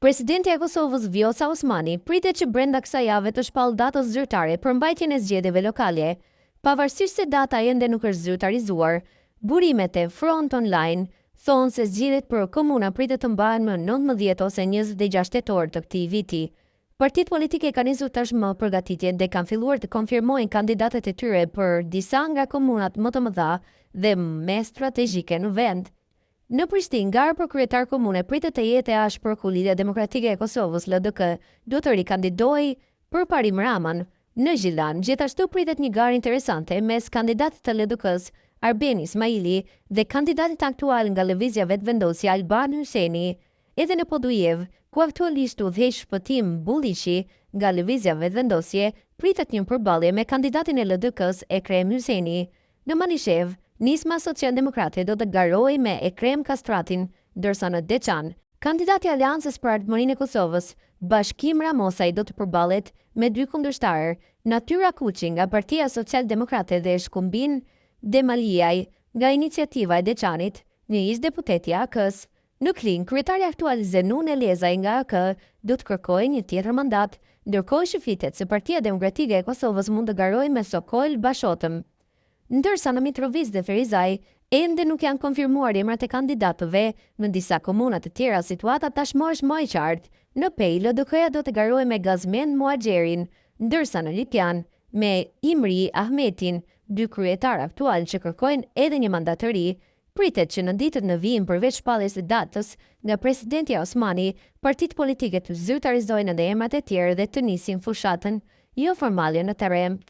Presidenti e Kosovës Vjosa Osmani pritet që brenda kësaj jave të shpallë datës zyrtare për mbajtjen e zgjedhjeve lokale. Pavarësisht se data ende nuk është zyrtarizuar, burimet e Front Online thonë se zgjedhjet për komuna pritet të mbahen më 19 ose 26 tetor të këtij viti. Partitë politike kanë nisur tashmë përgatitjen dhe kanë filluar të konfirmojnë kandidatët e tyre për disa nga komunat më të mëdha dhe më strategjike në vend. Në Prishtinë, gara për kryetar komune pritet të jetë e ashpër ku Lidhja Demokratike e Kosovës LDK do të rikandidojë përparim Raman. Në Zhilan, gjithashtu pritet një garë interesante mes kandidatit të LDK-s Arbeni Ismaili dhe kandidatit aktual nga lëvizja vetëvendosja Albani Hyseni. Edhe në Podujev, ku aktualisht udhëheq Shpëtim Bulliqi nga lëvizja vetëvendosje, pritet një përballje me kandidatin e LDK-s Ekrem Hyseni. Në Manishev, nisma socialdemokrate do të garojë me Ekrem Kastratin, ndërsa në Deçan, kandidati i Aleancës për Ardhmërinë e Kosovës, Bashkim Ramosaj do të përballet me dy kundërshtarë, Natyra Kuçi nga Partia Socialdemokrate dhe Shkumbin Demaliaj nga Iniciativa e Deçanit, një ish-deputeti i AK-s. Në Kling, kryetari aktual Zenun Elezaj nga AK do të kërkojë një tjetër mandat, ndërkohë shëfitet se Partia Demokratike e Kosovës mund të garojë me Sokol Bashotëm. Ndërsa në Mitrovic dhe Ferizaj, ende nuk janë konfirmuar emrat e kandidatëve, në disa komuna të tjera situata tashmë është më e qartë. Në Pej, LDK-ja do të garojë me Gazmen Muaxherin, ndërsa në Lipjan me Imri Ahmetin, dy kryetar aktual që kërkojnë edhe një mandat të ri. Pritet që në ditët në vijim përveç shpalljes së datës nga presidenti Osmani, partitë politike të zyrtarizojnë edhe emrat e tjerë dhe të nisin fushatën jo formale në terren.